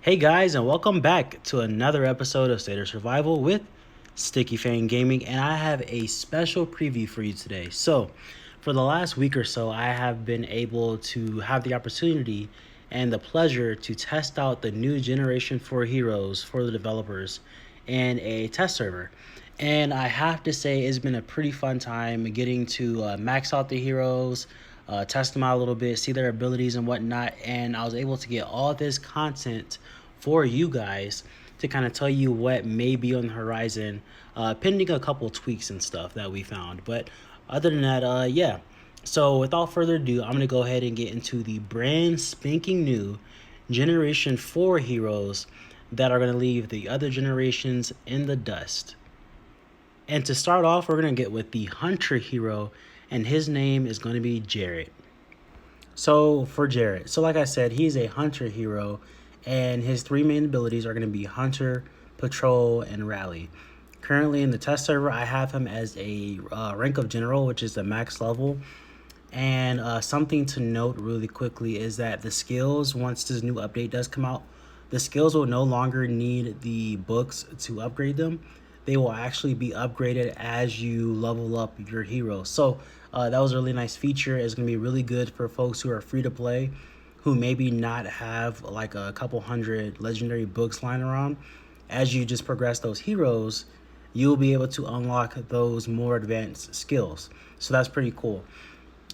Hey guys, and welcome back to another episode of State of Survival with Sticky Fang Gaming, and I have a special preview for you today. So, for the last week or so, I have been able to have the opportunity and the pleasure to test out the new Generation 4 heroes for the developers in a test server. And I have to say, it's been a pretty fun time getting to max out the heroes, test them out a little bit, see their abilities and whatnot. And I was able to get all this content for you guys to kind of tell you what may be on the horizon, pending a couple tweaks and stuff that we found. But other than that, yeah. So without further ado, I'm going to go ahead and get into the brand spanking new Generation 4 heroes that are going to leave the other generations in the dust. And to start off, we're going to get with the Hunter hero, and his name is going to be Jarrett. So for Jarrett, like I said, he's a Hunter hero, and his three main abilities are going to be Hunter, Patrol, and Rally. Currently in the test server, I have him as a rank of General, which is the max level. And something to note really quickly is that the skills, once this new update does come out, the skills will no longer need the books to upgrade them. They will actually be upgraded as you level up your hero. So that was a really nice feature. It's going to be really good for folks who are free to play, who maybe not have like a couple hundred legendary books lying around. As you just progress those heroes, you'll be able to unlock those more advanced skills. So that's pretty cool.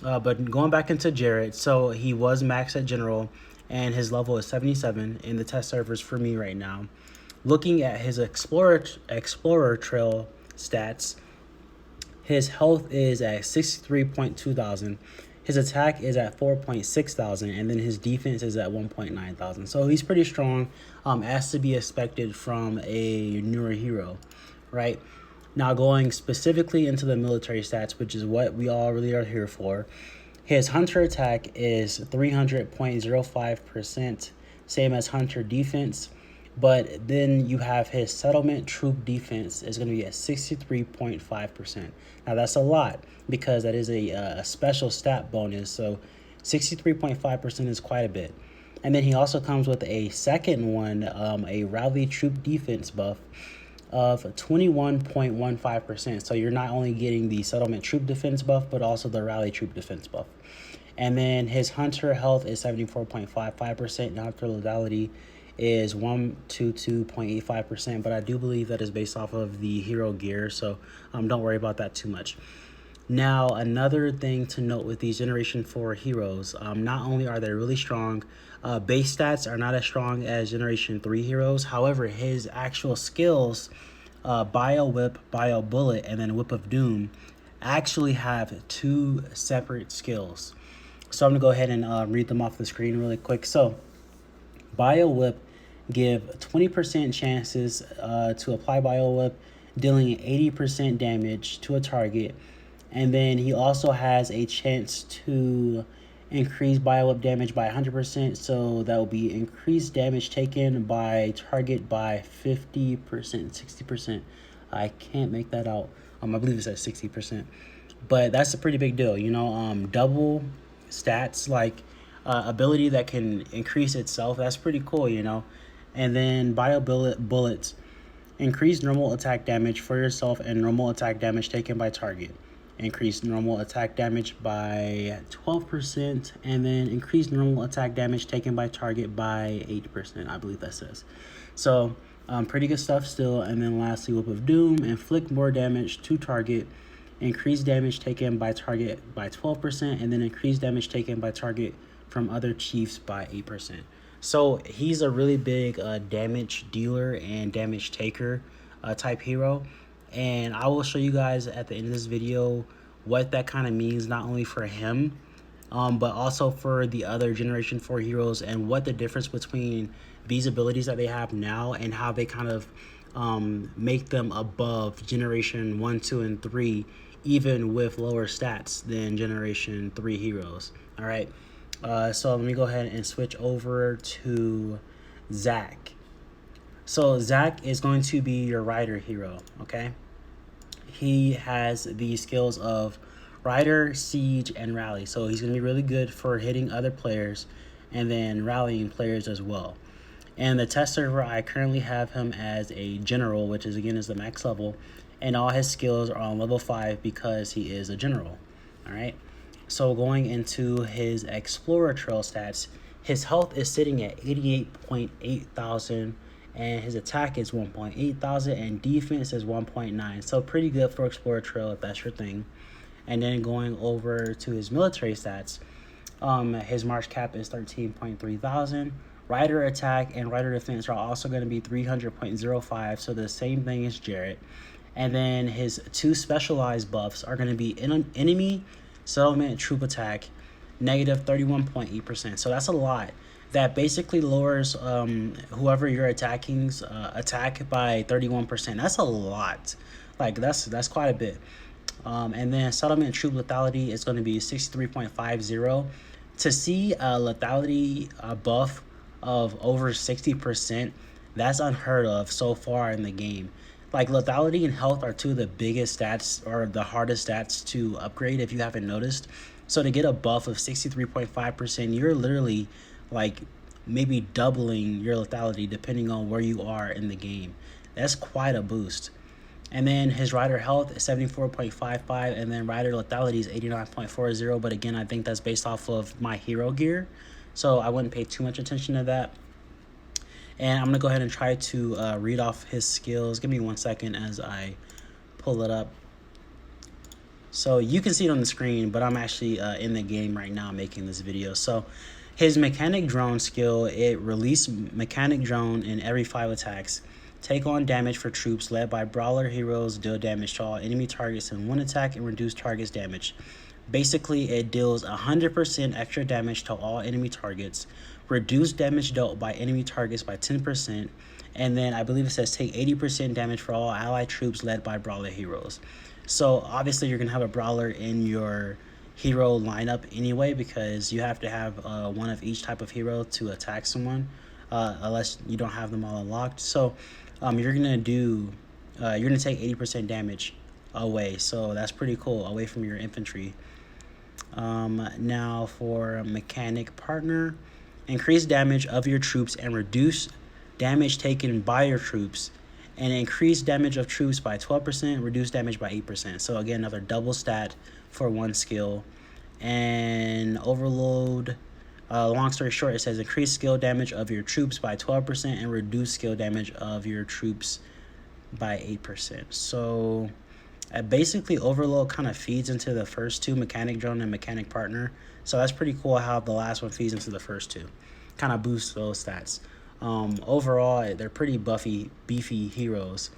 But going back into Jarrett, so he was maxed at General, and his level is 77 in the test servers for me right now. Looking at his Explorer Trail stats, his health is at 63.2 thousand. His attack is at 4.6 thousand, and then his defense is at 1.9 thousand. So he's pretty strong, as to be expected from a newer hero, right? Now going specifically into the military stats, which is what we all really are here for, his Hunter attack is 300.05%, same as Hunter defense. But then you have his settlement troop defense is going to be at 63.5%. Now that's a lot because that is a special stat bonus. So 63.5% is quite a bit. And then he also comes with a second one, a rally troop defense buff of 21.15%. So you're not only getting the settlement troop defense buff, but also the rally troop defense buff. And then his Hunter health is 74.55%. Now after lethality is 122.85%, but I do believe that is based off of the hero gear, so don't worry about that too much. Now, another thing to note with these Generation 4 heroes, not only are they really strong, base stats are not as strong as Generation 3 heroes. However, his actual skills, Bio Whip, Bio Bullet, and then Whip of Doom, actually have two separate skills. So I'm going to go ahead and read them off the screen really quick. So Bio Whip give 20% chances to apply Bio Whip, dealing 80% damage to a target. And then he also has a chance to increase Bio Whip damage by 100%. So that will be increased damage taken by target by 50%, 60%. I can't make that out. I believe it's at 60%. But that's a pretty big deal, double stats like ability that can increase itself. That's pretty cool, And then Bio Bullets increase normal attack damage for yourself and normal attack damage taken by target. Increase normal attack damage by 12%, and then increase normal attack damage taken by target by 8%. I believe that says. So pretty good stuff still. And then lastly, Whip of Doom, inflict more damage to target, increase damage taken by target by 12%, and then increase damage taken by target from other chiefs by 8%. So he's a really big damage dealer and damage taker type hero. And I will show you guys at the end of this video what that kind of means, not only for him, but also for the other Generation 4 heroes, and what the difference between these abilities that they have now and how they kind of make them above Generation 1, 2, and 3, even with lower stats than Generation 3 heroes. All right. So let me go ahead and switch over to Zack. So Zack is going to be your rider hero, okay? He has the skills of rider, siege, and rally. So he's going to be really good for hitting other players and then rallying players as well. And the test server, I currently have him as a general, which is again is the max level, and all his skills are on level 5 because he is a general. All right. So going into his explorer trail stats, his health is sitting at 88.8 thousand, and his attack is 1.8 thousand, and defense is 1.9. So pretty good for explorer trail if that's your thing. And then going over to his military stats, his march cap is 13.3 thousand. Rider attack and rider defense are also going to be 300.05, so the same thing as Jarrett. And then his two specialized buffs are going to be enemy settlement troop attack, negative 31.8%. So that's a lot. That basically lowers whoever you're attacking's attack by 31%. That's a lot. Like that's quite a bit. And then settlement troop lethality is going to be 63.50. To see a lethality buff of over 60%, that's unheard of so far in the game. Like lethality and health are two of the biggest stats or the hardest stats to upgrade if you haven't noticed. So to get a buff of 63.5%, you're literally like maybe doubling your lethality depending on where you are in the game. That's quite a boost. And then his rider health is 74.55, and then rider lethality is 89.40. But again, I think that's based off of my hero gear, so I wouldn't pay too much attention to that. And I'm going to go ahead and try to read off his skills. Give me 1 second as I pull it up. So you can see it on the screen, but I'm actually in the game right now making this video. So his mechanic drone skill, it release mechanic drone in every 5 attacks. Take on damage for troops led by brawler heroes, deal damage to all enemy targets in 1 attack, and reduce targets damage. Basically, it deals 100% extra damage to all enemy targets, reduce damage dealt by enemy targets by 10%, and then I believe it says take 80% damage for all allied troops led by brawler heroes. So obviously you're going to have a brawler in your hero lineup anyway, because you have to have one of each type of hero to attack someone, unless you don't have them all unlocked. So you're gonna take 80% damage away, so that's pretty cool, away from your infantry. Now for mechanic partner, increase damage of your troops and reduce damage taken by your troops, and increase damage of troops by 12%, reduce damage by 8%. So again, another double stat for 1 skill. And overload, long story short, it says increase skill damage of your troops by 12% and reduce skill damage of your troops by 8%. So basically overload kind of feeds into the first 2, mechanic drone and mechanic partner. So that's pretty cool how the last one feeds into the first 2. Kind of boosts those stats. Overall, they're pretty beefy heroes.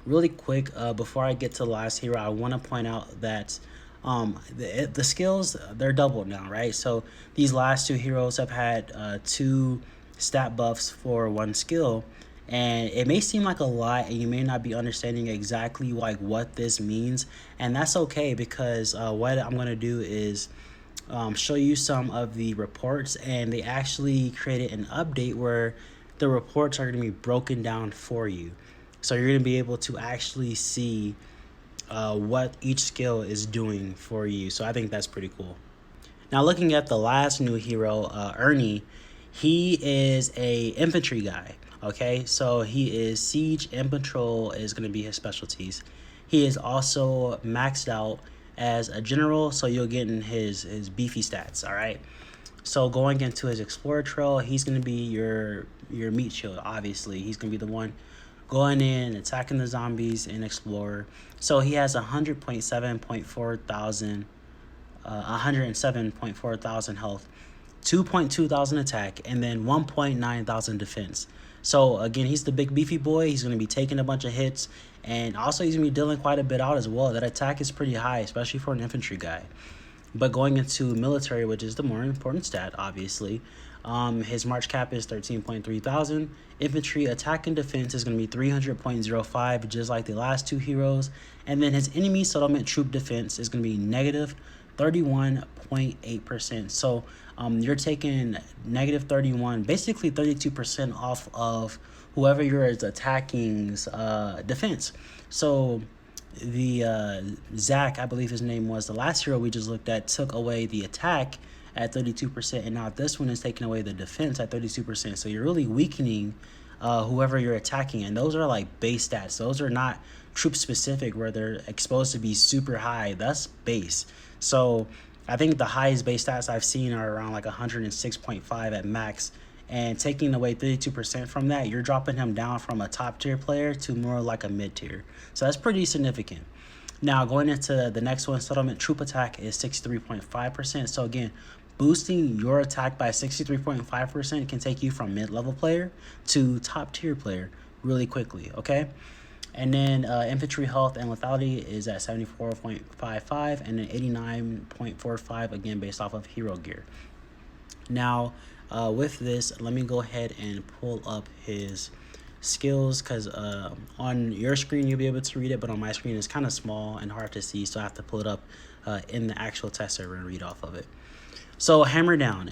Really quick, before I get to the last hero, I want to point out that the skills, they're doubled now, right? So these last 2 heroes have had 2 stat buffs for 1 skill, and it may seem like a lot, and you may not be understanding exactly like what this means, and that's okay, because what I'm going to do is show you some of the reports, and they actually created an update where the reports are going to be broken down for you. So you're going to be able to actually see what each skill is doing for you. So I think that's pretty cool. Now looking at the last new hero, Ernie, he is a infantry guy. Okay, so he is siege and patrol is going to be his specialties. He is also maxed out as a general, so you'll get in his beefy stats. All right, so going into his explorer trail, he's going to be your meat shield. Obviously, he's going to be the one going in, attacking the zombies in explorer. So he has 107.4 thousand health, 2.2 thousand attack, and then 1.9 thousand defense. So again, he's the big beefy boy. He's going to be taking a bunch of hits, and also he's going to be dealing quite a bit out as well. That attack is pretty high, especially for an infantry guy. But going into military, which is the more important stat, obviously, his march cap is 13.3 thousand. Infantry attack and defense is going to be 300.05, just like the last 2 heroes. And then his enemy settlement troop defense is going to be negative 31.8%. So you're taking negative 31, basically 32% off of whoever you're attacking's defense. So the Zack, I believe his name was, the last hero we just looked at, took away the attack at 32%, and now this one is taking away the defense at 32%. So you're really weakening whoever you're attacking, and those are like base stats. Those are not troop specific where they're exposed to be super high. That's base. So I think the highest base stats I've seen are around like 106.5 at max. And taking away 32% from that, you're dropping him down from a top tier player to more like a mid tier. So that's pretty significant. Now, going into the next one, settlement troop attack is 63.5%. So again, boosting your attack by 63.5% can take you from mid-level player to top tier player really quickly, okay? And then infantry health and lethality is at 74.55 and then 89.45, again, based off of hero gear. Now, with this, let me go ahead and pull up his skills, because on your screen you'll be able to read it, but on my screen it's kind of small and hard to see, so I have to pull it up in the actual test server and read off of it. So hammer down.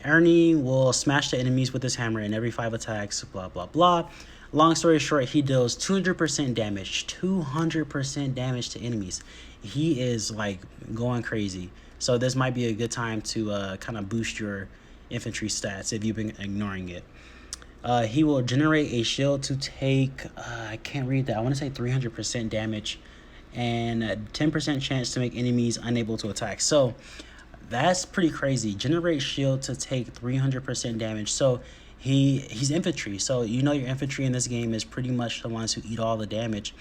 Ernie will smash the enemies with his hammer in every 5 attacks, blah blah blah. Long story short, he deals 200% damage. 200% damage to enemies. He is like going crazy. So this might be a good time to kind of boost your infantry stats if you've been ignoring it. He will generate a shield to take, I can't read that, I want to say 300% damage and a 10% chance to make enemies unable to attack. So that's pretty crazy. Generate shield to take 300% damage. So he's infantry. So you know your infantry in this game is pretty much the ones who eat all the damage.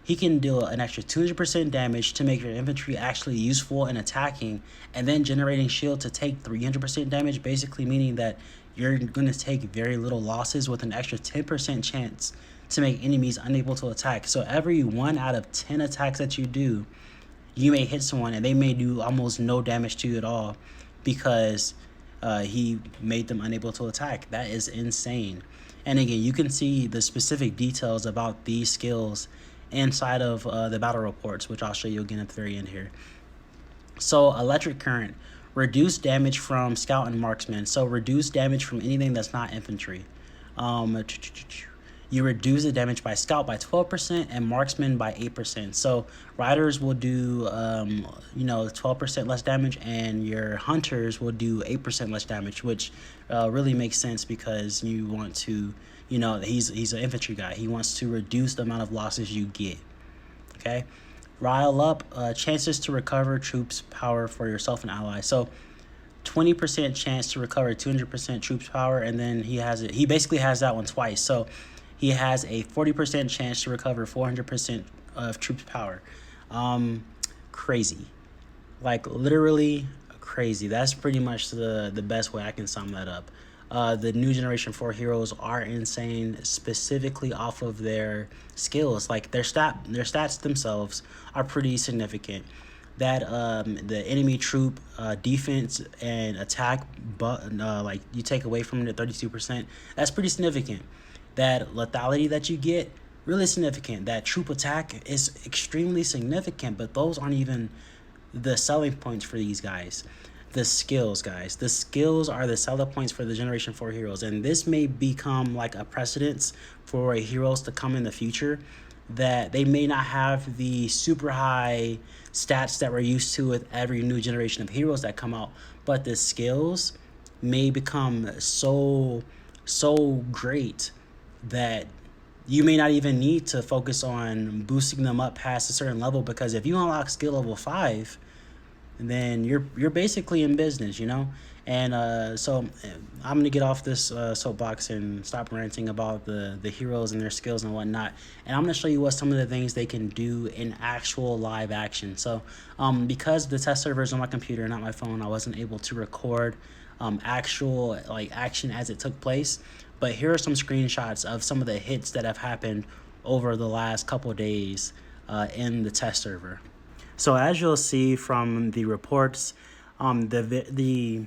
He can deal an extra 200% damage to make your infantry actually useful in attacking, and then generating shield to take 300% damage, basically meaning that you're going to take very little losses with an extra 10% chance to make enemies unable to attack. So every 1 out of 10 attacks that you do, you may hit someone and they may do almost no damage to you at all because he made them unable to attack. That is insane. And again, you can see the specific details about these skills inside of the battle reports, which I'll show you again at the very end here. So electric current, reduce damage from scout and marksman. So reduce damage from anything that's not infantry. You reduce the damage by scout by 12% and marksman by 8%. So riders will do 12% less damage, and your hunters will do 8% less damage, which really makes sense because you want to, he's an infantry guy. He wants to reduce the amount of losses you get. Okay, rile up chances to recover troops power for yourself and allies. So 20% chance to recover 200% troops power, and then he basically has that one twice. So he has a 40% chance to recover 400% of troops power. Crazy. Like literally crazy. That's pretty much the best way I can sum that up. The new generation 4 heroes are insane, specifically off of their skills. Like their stats themselves are pretty significant. That the enemy troop defense and attack, but like you take away from it 32%, that's pretty significant. That lethality that you get, really significant. That troop attack is extremely significant, but those aren't even the selling points for these guys. The skills, guys. The skills are the selling points for the Generation 4 heroes, and this may become like a precedence for heroes to come in the future, that they may not have the super high stats that we're used to with every new generation of heroes that come out, but the skills may become so great that you may not even need to focus on boosting them up past a certain level, because if you unlock skill level 5, then you're basically in business, And so I'm gonna get off this soapbox and stop ranting about the heroes and their skills and whatnot, and I'm gonna show you what some of the things they can do in actual live action. So because the test server is on my computer, not my phone, I wasn't able to record actual action as it took place. But here are some screenshots of some of the hits that have happened over the last couple of days in the test server. So as you'll see from the reports, the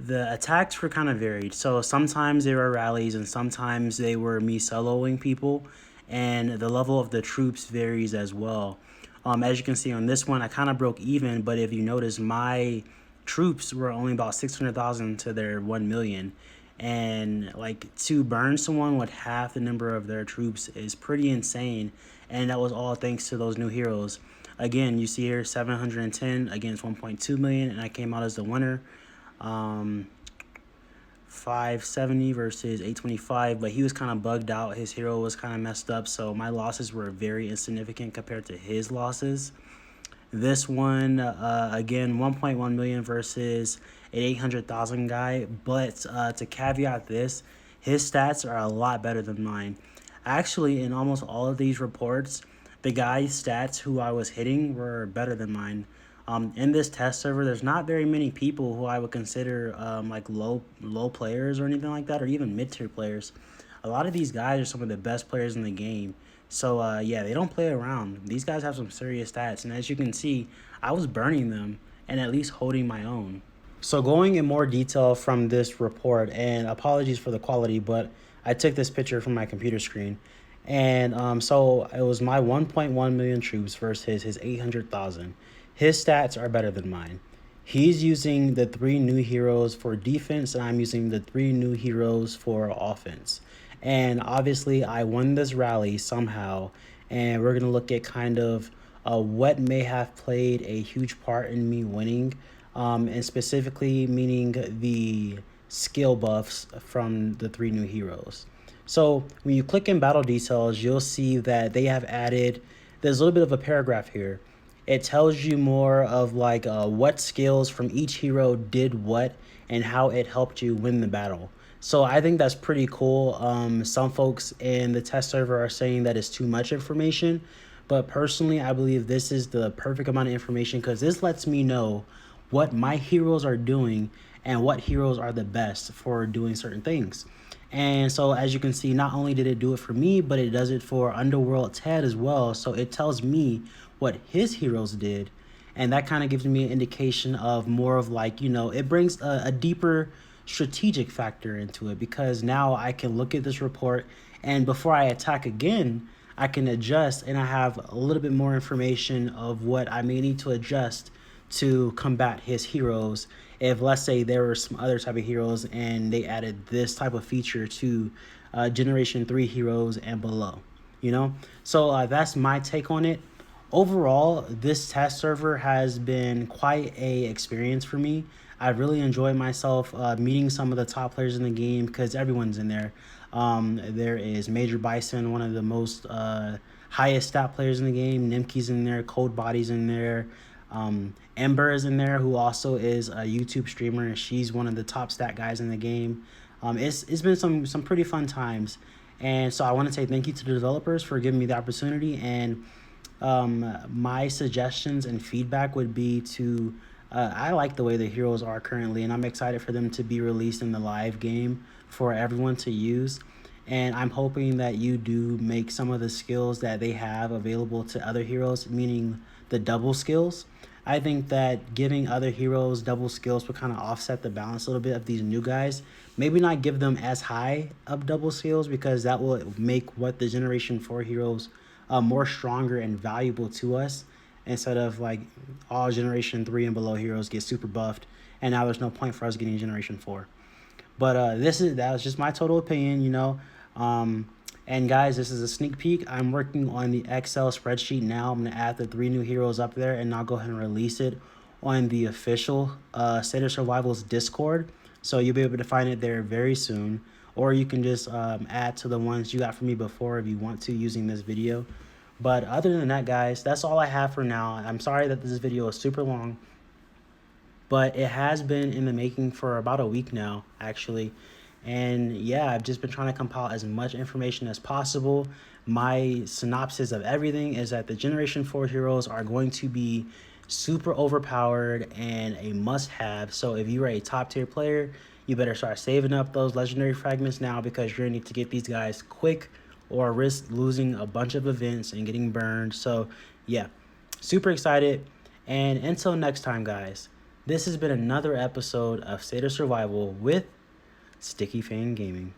attacks were kind of varied. So sometimes they were rallies and sometimes they were me soloing people, and the level of the troops varies as well. As you can see on this one, I kind of broke even, but if you notice, my troops were only about 600,000 to their 1 million. And to burn someone with half the number of their troops is pretty insane, and that was all thanks to those new heroes. Again, you see here 710 against 1.2 million, and I came out as the winner. 570 versus 825, but he was kind of bugged out. His hero was kind of messed up, so my losses were very insignificant compared to his losses. This one, again, 1.1 million versus an 800,000 guy, but to caveat this, his stats are a lot better than mine. Actually, in almost all of these reports, the guy's stats who I was hitting were better than mine. In this test server, there's not very many people who I would consider like low players or anything like that, or even mid-tier players. A lot of these guys are some of the best players in the game. So, yeah, they don't play around. These guys have some serious stats, and as you can see, I was burning them and at least holding my own. So going in more detail from this report, and apologies for the quality, but I took this picture from my computer screen. And so it was my 1.1 million troops versus his 800,000. His stats are better than mine. He's using the 3 new heroes for defense, and I'm using the 3 new heroes for offense. And obviously, I won this rally somehow, and we're going to look at kind of what may have played a huge part in me winning, and specifically meaning the skill buffs from the 3 new heroes. So when you click in battle details, you'll see that they have added, there's a little bit of a paragraph here. It tells you more of like what skills from each hero did what and how it helped you win the battle. So I think that's pretty cool. Some folks in the test server are saying that it's too much information, but personally, I believe this is the perfect amount of information because this lets me know what my heroes are doing and what heroes are the best for doing certain things. And so as you can see, not only did it do it for me, but it does it for Underworld Ted as well. So it tells me what his heroes did. And that kind of gives me an indication of more of like, it brings a deeper strategic factor into it because now I can look at this report and before I attack again, I can adjust and I have a little bit more information of what I may need to adjust to combat his heroes. If let's say there were some other type of heroes and they added this type of feature to generation 3 heroes and below, so that's my take on it. Overall, this test server has been quite a experience for me. I really enjoyed myself meeting some of the top players in the game because everyone's in there. There is Major Bison, one of the most highest stat players in the game. Nimke's in there, Cold Body's in there. Ember is in there, who also is a YouTube streamer, and she's one of the top stat guys in the game. It's been some pretty fun times, and so I want to say thank you to the developers for giving me the opportunity. And my suggestions and feedback would be to I like the way the heroes are currently, and I'm excited for them to be released in the live game for everyone to use. And I'm hoping that you do make some of the skills that they have available to other heroes, meaning the double skills. I think that giving other heroes double skills will kind of offset the balance a little bit of these new guys. Maybe not give them as high of double skills because that will make what the Generation 4 heroes more stronger and valuable to us instead of like all Generation 3 and below heroes get super buffed and now there's no point for us getting Generation 4. But that was just my total opinion. And guys, this is a sneak peek. I'm working on the Excel spreadsheet now. I'm gonna add the 3 new heroes up there, and I'll go ahead and release it on the official State of Survival's Discord. So you'll be able to find it there very soon, or you can just add to the ones you got from me before if you want to using this video. But other than that, guys, that's all I have for now. I'm sorry that this video is super long, but it has been in the making for about a week now, actually. And yeah, I've just been trying to compile as much information as possible. My synopsis of everything is that the Generation 4 heroes are going to be super overpowered and a must-have. So if you're a top-tier player, you better start saving up those legendary fragments now because you're going to need to get these guys quick or risk losing a bunch of events and getting burned. So yeah, super excited. And until next time, guys, this has been another episode of State of Survival with Sticky Fan Gaming.